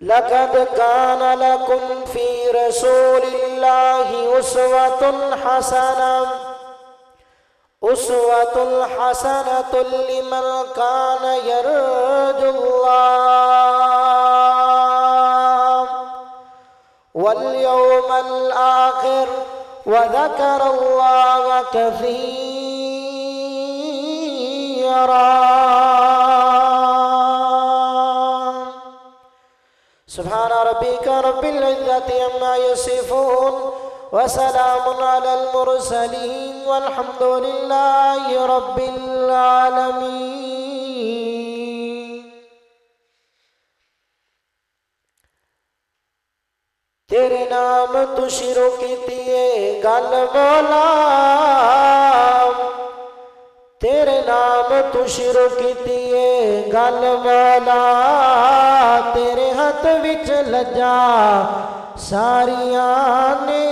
لقد كان لكم في رسول الله أسوة حسنة لمن كان يرجو الله واليوم الآخر وذكر الله كثيرا. سبحان ربك رب العزة عما يصفون وسلام على المرسلين والحمد لله رب العالمين. تیرے نام تو شروع کیتی ہے گل مولا، تیرے نام تو شروع کیتی ہے گل مولا، تیرے ہاتھ وچ لجا ساریاں نے،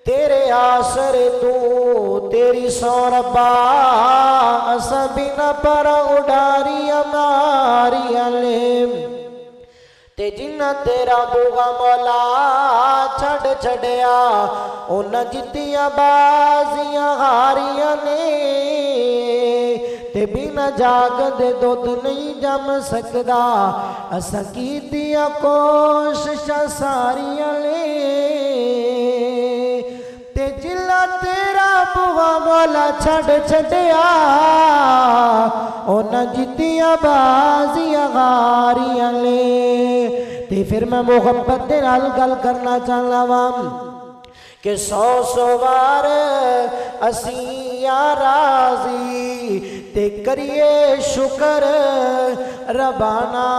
تیرے آسرے تو تیری سو ربا اساں بنا پر اڈاری ہماری علم، تے جنہ تیرا بوغا مولا چھڑ چھڑیا انہاں جتیاں بازیاں ہاریاں نے، تے بنا جاگ دے دودھ نہیں جم سکدا اساں کیتیاں کوششاں ساریاں نے، تے جلا تیرا بوغا مولا چھڑ چھڑیا انہاں جتیاں بازیاں ہاریاں نے. تے پھر میں محبت دے نال گل کرنا چاہنا وام کہ سو بار اسی یا راضی تے کریے شکر ربانا،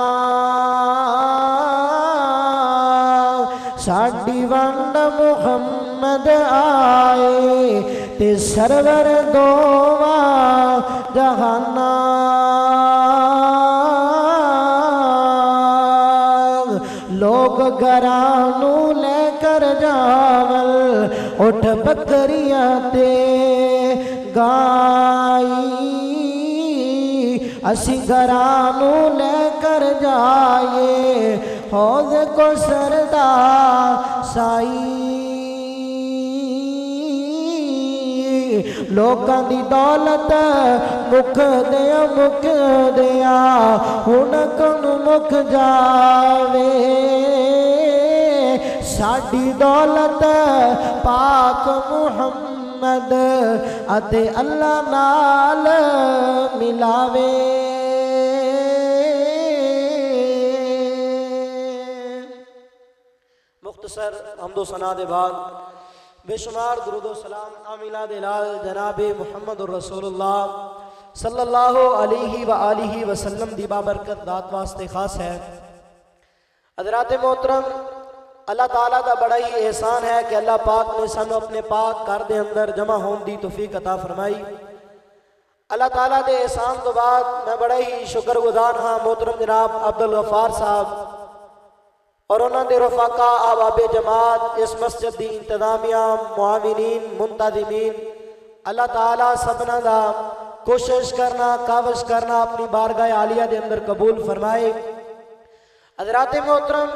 ساڈی ونڈ محمد آئے تے سرور دوواں جہانا، لوگ گرانو لے کر جاول اٹھ بکریاں تے گائی، اسی گرانو لے کر جائے حوض کو سردا سائی، لوکاں دی دولت مک دیا ہن کن مک جاوے، ساڈی دولت پاک محمد اتے اللہ نال ملاوے. مختصر حمد و ثنا دے بعد بے شمار درود و سلام آمینہ دلال جناب محمد الرسول اللہ صلی اللہ علیہ وآلہ وسلم دی بابرکت ذات واسطے خاص ہے. حضرات محترم، اللہ تعالیٰ دا بڑا ہی احسان ہے کہ اللہ پاک نے سانو اپنے پاک گھر دے اندر جمع ہون دی توفیق عطا فرمائی. اللہ تعالیٰ دے احسان تو بعد میں بڑا ہی شکر گزار ہاں محترم جناب عبدالغفار صاحب اور انہوں نے رفقا احباب جماعت اس مسجد دی انتظامیہ معاونین منتظمین، اللہ تعالیٰ سبنا دا کوشش کرنا کاوش کرنا اپنی بارگاہ عالیہ دے اندر قبول فرمائے. حضرات محترم،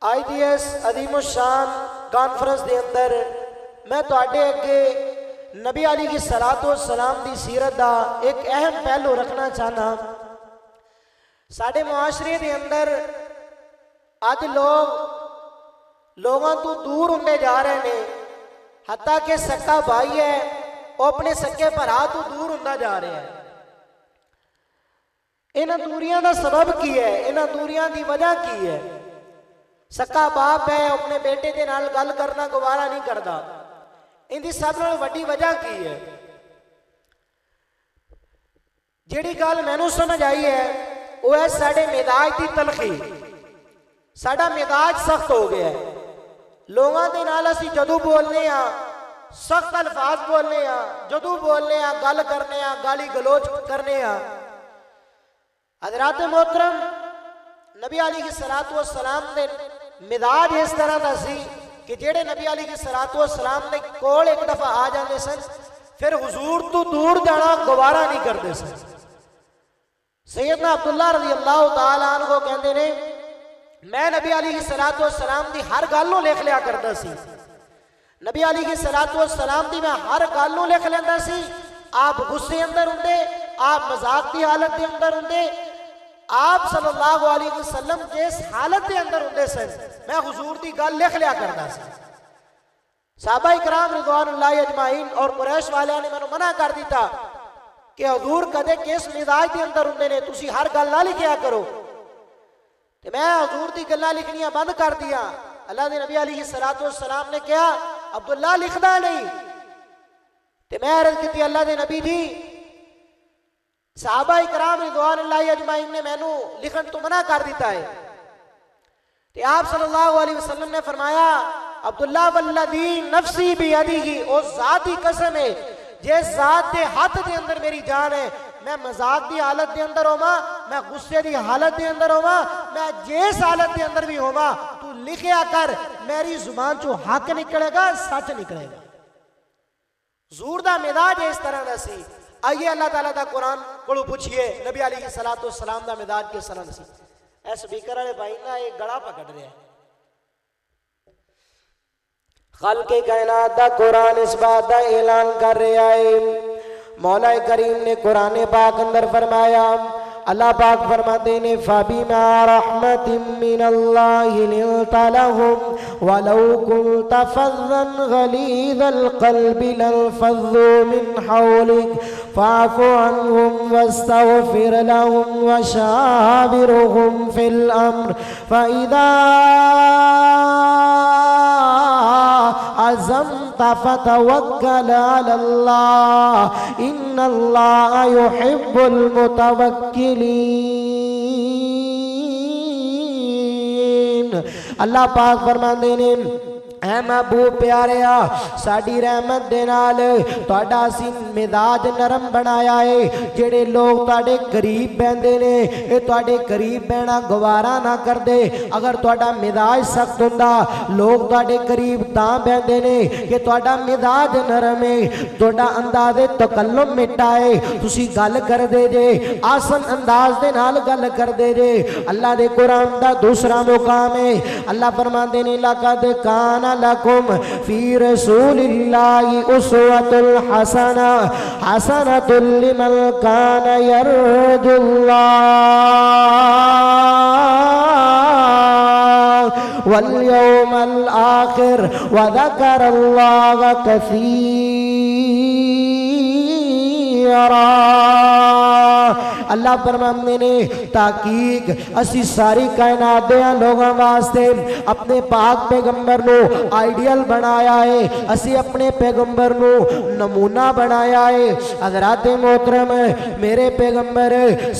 IDS عظیم الشان کانفرنس دے اندر میں تواڈے اگے نبی علیہ الصلوۃ والسلام دی سیرت دا ایک اہم پہلو رکھنا چاہنا. ساڈے معاشرے دے اندر آج لوگوں تو دور ہوندے جا رہے ہیں، حتیٰ کہ سکا بھائی ہے وہ اپنے سکے بھرا تو دور ہوندا جا رہے ہیں. انہاں دوریاں دا سبب کی ہے؟ انہاں دوریاں دی وجہ کی ہے؟ سکا باپ ہے اپنے بیٹے دے نال گل کرنا گوارا نہیں کردا، ان دی سب نال وڈی وجہ کی ہے؟ جیڑی گل مینوں سمجھ آئی ہے وہ ہے ساڈے مزاج دی تلخی. ساڈا مزاج سخت ہو گیا ہے، لوگاں دے نال اسی جدوں بولنے ہاں سخت الفاظ بولنے ہاں، جدوں بولنے ہاں گل کرنے ہاں گالی گلوچ کرنے ہاں. حضرات محترم، نبی علیہ الصلوۃ والسلام نے مزاج اس طرح دا سی کہ جیڑے نبی علیہ الصلوۃ والسلام نے کول ایک دفعہ آ جاندے سن پھر حضور تو دور جانا گوارا نہیں کرتے سن. سیدنا عبداللہ رضی اللہ تعالیٰ عنہ کو کہندے نے میں نبی علیہ السلام دی ہر گل نوں لکھ لیا کردا سی، نبی علیہ السلام دی میں ہر گل نوں لکھ لیندا سی۔ آپ غصے اندر ہوندے، آپ مذاق دی حالت دے اندر ہوندے، آپ صلی اللہ علیہ وسلم جس حالت دے اندر ہوندے سن میں حضور دی گل لکھ لیا کردا سی۔ صحابہ اکرام رضوان اللہ اجمعین اور قریش والے نے مینوں منع کر دیتا کہ حضور کدے کس مزاج دے اندر ہوندے نے، تسی ہر گل نہ لکھیا کرو، تے میں حضور دی گلاں لکھنیاں بند کر دیا۔ اللہ دے نبی علیہ السلام نے کہا عبداللہ لکھدا نہیں، تے میں عرض کیتی اللہ دے نبی جی صحابہ اکرام رضوان اللہ اجمعین نے مینوں لکھن تو منع کر دیتا ہے، تے آپ صلی اللہ علیہ وسلم نے فرمایا عبداللہ والذی نفسی بیدیہ، اس ذات کی قسم ہے جس ذات دے ہاتھ دے اندر میری جان ہے، میں مذاق دی حالت دے اندر ہوما، میں غصے دی حالت دے اندر ہوما، میں جس حالت دے اندر بھی ہوما، تو لکھیا کر، میری زبان چو حق نکلے گا، سچ نکلے گا۔ حضور دا مزاج اس طرح دا سی۔ آئیے اللہ تعالیٰ دا قرآن کو پوچھئے نبی علیہ السلام دا مزاج کس طرح دا سی۔ اے سپیکر والے بھائی نا ایک گڑا پکڑ رہے ہیں۔ خلق کائنات دا قرآن اس بات دا اعلان کر رہا ہے۔ مولا کریم نے قرآن پاک اندر فرمایا، اللہ پاک فرماتے ہیں فَبِمَا رَحْمَةٍ مِّنَ اللَّهِ لِنْتَ لَهُمْ وَلَوْ كُنْتَ فَظًّا غَلِيظَ الْقَلْبِ لَانفَضُّوا مِنْ حَوْلِكَ فَاعْفُ عَنْهُمْ وَاسْتَغْفِرْ لَهُمْ وَشَاوِرْهُمْ فِي الْأَمْرِ فَإِذَا عزمت فتوکل علی اللہ ان اللہ یحب المتوکلین۔ اللہ پاک فرماندے نے اے محبوب پیاریا ساڈی رحمت دے نال تہاڈا اسی مزاج نرم بنایا ہے، جڑے لوگ تہاڈے قریب بیندے نے اے تہاڈے قریب بہنا گوارا نہ کردے۔ اگر تہاڈا مزاج سخت ہوندا لوگ تہاڈے قریب تاں بیندے نے کہ تہاڈا مزاج نرم ہے، تہاڈا انداز تکلم مٹا ہے، تسی گل کردے جے آسن انداز دے نال گل کردے جے۔ اللہ دے قرآن دا دوسرا مقام ہے، اللہ فرماندے نے لقد کان لکم فی رسول اللہ اسوۃ الحسنہ حسنۃ لمن کان یرجو اللہ والیوم الآخر وذکر اللہ کثیرا۔ اللہ فرماندے نے تحقیق اسی ساری کائنات دے لوگاں واسطے اپنے پاک پیغمبر نو آئیڈیل بنایا ہے، اسی اپنے پیغمبر نو نمونہ بنایا ہے۔ حضرات محترم میرے پیغمبر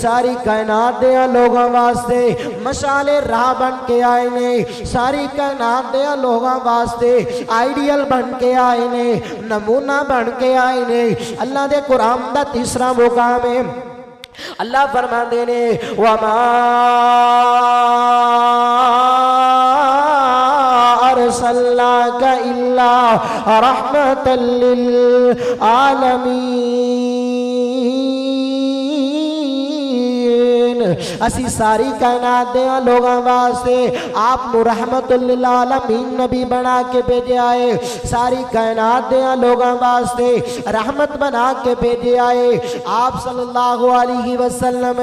ساری کائنات دے لوگاں واسطے مشعل راہ بن کے آئے نے، ساری کائنات دے لوگاں واسطے آئیڈیل بن کے آئے نے، نمونہ بن کے آئے نے۔ اللہ دے قرآن دا تیسرا مقام ہے، اللہ فرماندے نے وَمَا أَرْسَلْنَاكَ إِلَّا رَحْمَةً لِّلْعَالَمِينَ۔ اسی ساری کائنات دے لوگاں واسطے آپ نو رحمت للعالمین نبی بنا کے بھیجے آئے، ساری کائنات دے لوگاں واسطے رحمت بنا کے بھیجے آئے۔ آپ صلی اللہ علیہ وسلم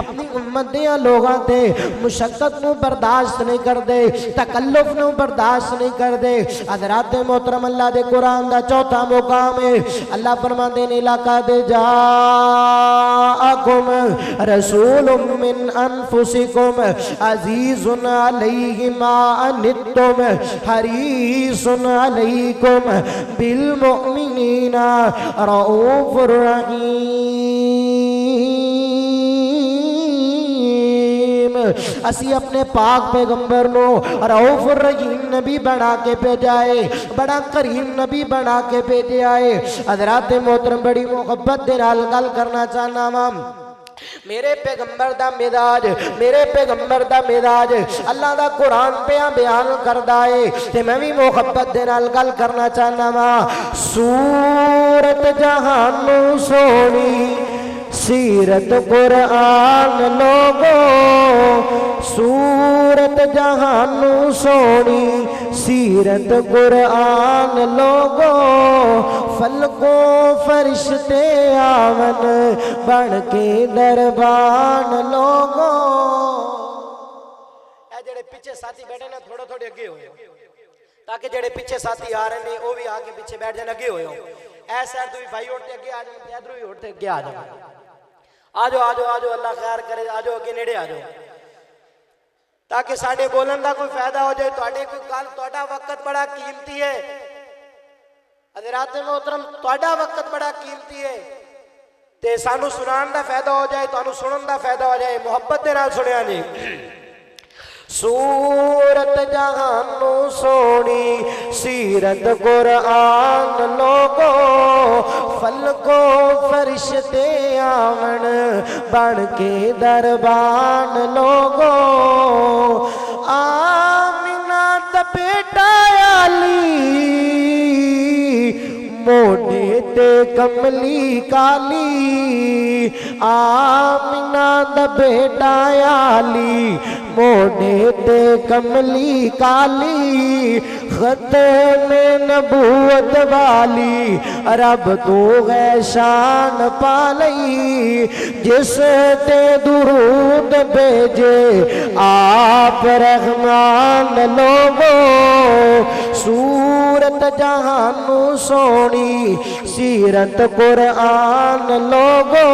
اپنی امت دے لوگاں تے مشقت نو برداشت نہیں کر دے، تکلف نو برداشت نہیں کر دے۔ حضرات محترم اللہ دے قرآن دا چوتھا مقام ہے، اللہ فرماندے نے لقد جاءکم رسول من انفسکم عزیز علیہ ما عنتم حریص علیکم بالمؤمنین رؤوف رحیم۔ اسی اپنے پاک پیغمبر نو رؤوف الرحیم نبی بنا کے بھیجائے، بڑا کریم نبی بنا کے بھیجے آئے۔ حضرات محترم بڑی محبت دے نال گل کرنا چاہنا ہوں، میرے پیغمبر دا مزاج، میرے پیغمبر دا مزاج اللہ دا قرآن پہ بیان کردہ ہے، تے میں بھی محبت دے نال گل کرنا چاہنا وا۔ صورت جہانو سونی سیرت قرآن لوگو سورت جہانو سونی سیرت قرآن لوگو فلکوں فرشتے آون بن کے دربان لوگو اے جڑے پیچھے ساتھی بیٹھے نا تھوڑا تھوڑے اگے ہوئے تاکہ جڑے پیچھے ساتھی آ رہے ہیں وہ بھی آگے پیچھے بیٹھ جانا اگے ہوئے ہو ایسے تو بھی بھائی اٹھتے اگے آ جائیں ادھر بھی اٹھتے اگے آ جائیں آجو آجو آجو اللہ خیر کرے آجو اگے نیڑے آجو تاکہ ساڑھے بولن دا کوئی فائدہ ہو جائے توڑا وقت بڑا قیمتی ہے حضرات محترم توڑا وقت بڑا قیمتی ہے تے سانو سنان دا فائدہ ہو جائے تو سنن دا فائدہ ہو جائے محبت دے نال سنیا جی سورت جہانو سونی سیرت قرآن لوگو فلکو فرشتے آون بن کے دربان لوگو آمینہ دا بیٹا علی موڈے تے کملی کالی آمینہ دا بیٹا علی موڈے تے کملی کالی ختم نبوت والی رب تو ہے شان پالی جس تے درود بھیجے آپ رحمان لوگو سورت جہانو سونی سیرت قرآن لوگو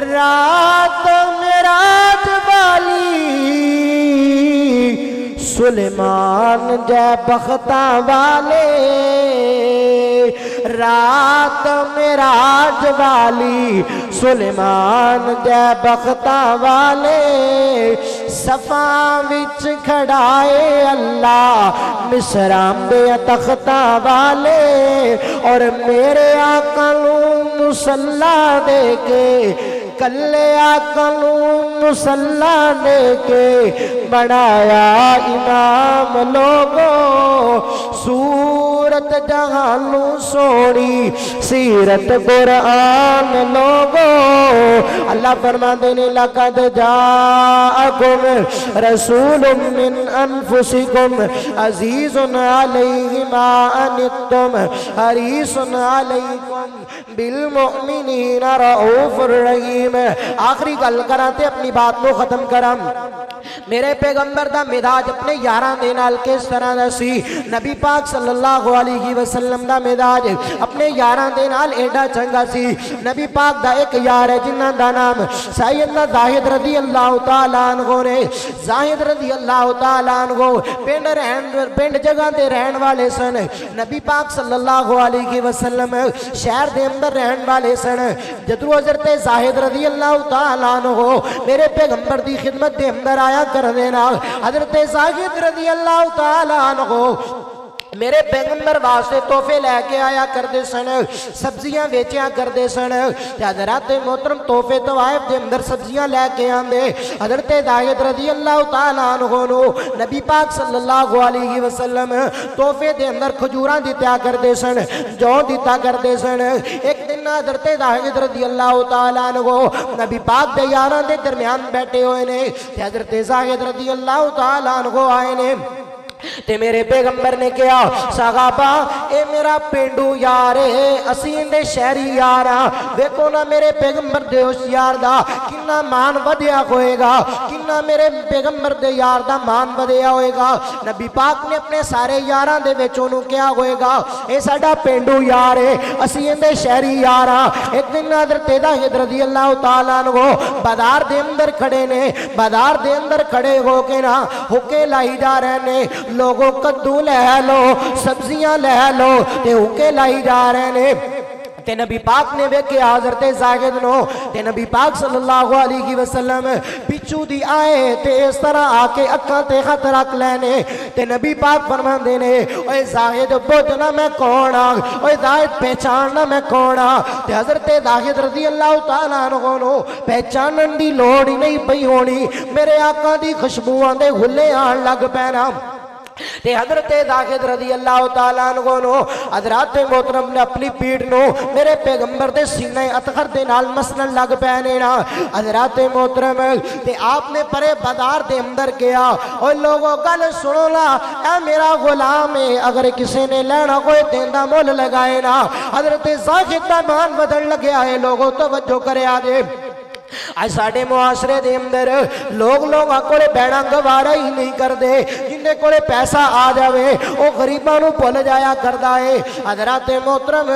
رات معراج والی سلیمان جے بختہ والے رات معراج والی سلیمان جے بختہ والے صفاں وچ کھڑائے اللہ مصرام دے تختہ والے اور میرے آقا نوں مصلی دے کے کلے آقا نوں مصلی دے کے بنایا امام لوگو سورت جہانو سونی سیرت قرآن لوگو اللہ فرماتے ہیں لقد جاءکم رسول من انفسکم عزیز علیہ ما عنتم حریص علیکم بالمؤمنین رؤوف الرحیم آخری گل کراتے اپنی بات کو ختم کرم میرے پیغمبر دا مزاج اپنے یاراں دے نال کس طرح دا سی نبی پاک صلی اللہ علیہ وسلم دا مزاج اپنے یاراں دے نال ایڈا چنگا سی نبی پاک دا ایک یار ہے جنہ دا نام سیدنا زاہد رضی اللہ تعالیٰ عنہ نے زاہد رضی اللہ تعالیٰ عنہ پنڈ جگہ دے رہن والے سن نبی پاک صلی اللہ علیہ وسلم شہر دے اندر رہن والے سن جدو حضرت زاہد رضی اللہ تعالیٰ عنہ میرے پیغمبر دی خدمت دے اندر آیا کر دینا حضرت زاہد رضی اللہ تعالیٰ عنہ میرے پیغمبر واسطے تحفے لے کے آیا کردے سن سبزیاں ویچیاں کردے سن حضرات محترم تحفے طوائف دے اندر سبزیاں لے کے آندے حضرت زاہد رضی اللہ تعالیٰ عنہ نبی پاک صلی اللہ علیہ وسلم تحفے دے اندر کھجوراں دیتا کردے سن جو دیتا کردے سن ایک دن حضرت زاہد رضی اللہ تعالیٰ عنہ نبی پاک دے یاراں دے درمیان بیٹھے ہوئے نے حضرت زاہد رضی اللہ تعالیٰ عنہ آئے نے تے میرے پیغمبر نے کہا صحابہ اے میرا پینڈو یار ہے اسین دے شہری یارا ویکو نا میرے پیغمبر دے اس یار دا کنا مان ودیا ہوئے گا کنا میرے پیغمبر دے یار دا مان ودیا ہوئے گا نبی پاک نے اپنے سارے یاراں دے وچوں کیا ہوئے گا اے ساڈا پینڈو یار ہے اسین دے شہری یارا ایک دن حضرت زاہد رضی اللہ تعالیٰ عنہ بازار دے اندر کھڑے نے بازار دے اندر کھڑے ہو کے نا ہوکے لائی جا رہے نے لوگوں کدو لے لو سبزیاں لے لو تے ہوکے لائی جا رہے نے تے نبی پاک نے ویکھے حضرت زاہد نو تے نبی پاک صلی اللہ علیہ وسلم پچھو دی آئے تے اس طرح آکے اکھاں تے خط رکھ لینے تے نبی پاک فرماندے نے اوے زاہد بوجھنا میں کون آ اوے زاہد پہچاننا میں کون آ تے حضرت زاہد رضی اللہ تعالیٰ عنہ نو پہچانن دی لوڑ ہی نہیں پئی ہونی میرے آقا دی خوشبوئاں دے ہلے آن لگ پینا تے حضرت داخد رضی اللہ تعالیٰ عنہ نو حضرات محترم نے اپنی پیٹھ نو میرے پیغمبر دے سینہ اطہر دے نال مسنن لگ پینے نا حضرات محترم تے آپ نے پرے بازار دے اندر گیا اور لوگوں گل سنو نا اے میرا غلام ہے اگر کسی نے لینا کوئی دیندہ مول لگائے نا حضرت زاہد دا مان بدل لگیا ہے لوگوں توجہ کرے آجے آج ساڑھے معاشرے دے اندر لوگ آکولے بیڑا گوارا ہی نہیں کر دے جنہیں کولے پیسہ آ جاوے وہ غریبانو پول جایا کردہ ہے حضرات محترم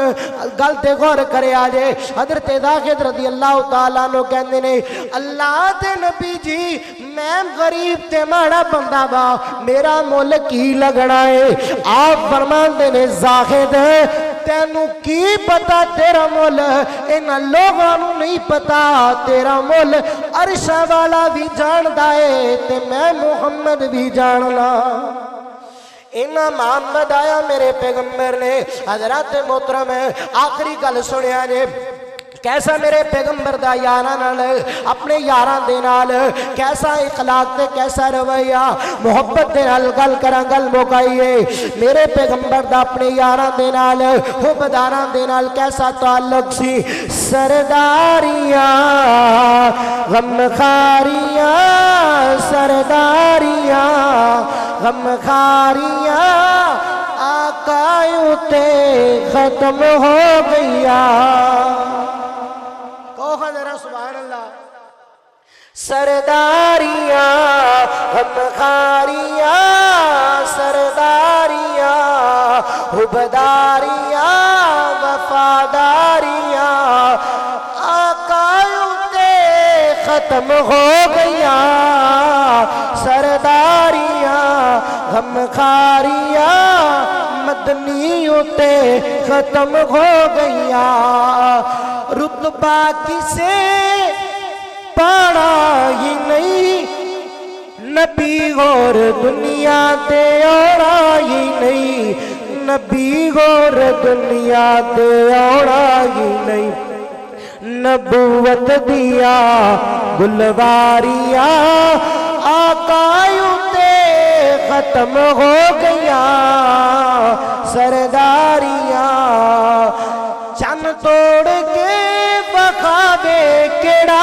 گلتے غور کرے آجے حضرت داخد رضی اللہ تعالیٰ نو کہنے نے اللہ دے نبی جی میں غریب تے ماڑا بندہ با میرا ملک ہی لگنا ہے آپ فرمان دے نے زاہد تینو کی پتا تیرا مول انہا لوگانو نہیں پتا تیرا مول عرشہ والا بھی جان دائے تے میں محمد بھی جاننا انہا محمد آیا میرے پیغمبر نے حضرات محترم آخری گل سنیا جے کیسا میرے پیغمبر دا یاران اپنے یاران دے نال کیسا اخلاق تے کیسا رویہ محبت دے نال گل کران گل مکائیے میرے پیغمبر دا اپنے یاران دے نال حبداران دے نال کیسا تعلق سی سرداریاں غمخاریاں سرداریاں غمخاریاں آقایوں تے ختم ہو گیا ذرا سبحان اللہ سرداریاں غمخاریاں سرداریاں حبداریاں وفاداریاں آقایوں تے ختم ہو گیا سرداریاں غمخاریاں مدنیوں تے ختم ہو گیا رتبہ کسے پاڑا ہی نہیں نبی اور دنیا تے اوڑا ہی نہیں نبی اور دنیا تے اوڑا ہی نہیں نبوت دیا گلواریاں آقایوں تے ختم ہو گیا سرداریاں چن توڑ کے بخابے کیڑا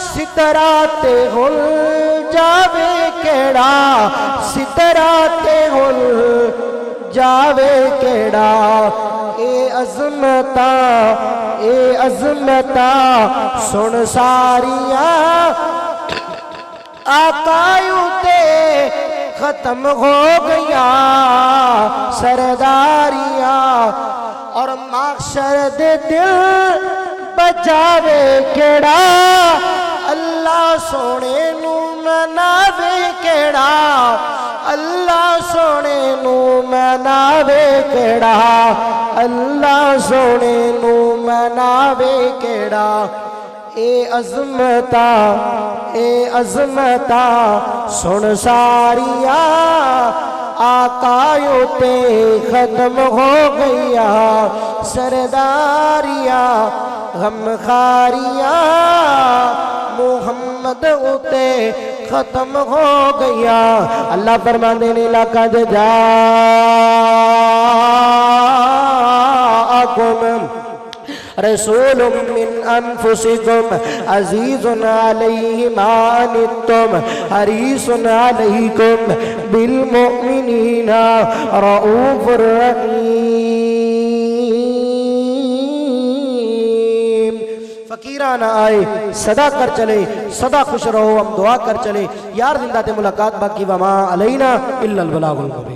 سترہ تے ہل جاوے کیڑا سترہ تے ہل جاوے کیڑا اے عظمتا سن ساریاں آقایوں تے ختم ہو گیا سرداریاں اور معاشر دے دل بجاوے کیڑا اللہ سونے نو مناوے کیڑا اللہ سونے نو مناوے کیڑا اللہ سونے نو مناوے کیڑا اے عظمتا سن ساریاں آقایوں تے ختم ہو گیا سرداریاں غمخاریاں محمد اتے ختم ہو گیا اللہ فرماندے نے لقد جاءکم رسول من انفسکم عزیز علیہ ما عنتم حریص علیکم بالمؤمنین رؤوف رحیم فقیران آئے صدا کر چلے صدا خوش رہو ہم دعا کر چلے یار زندہ تے ملاقات باقی وما علینا الا البلاغ المبین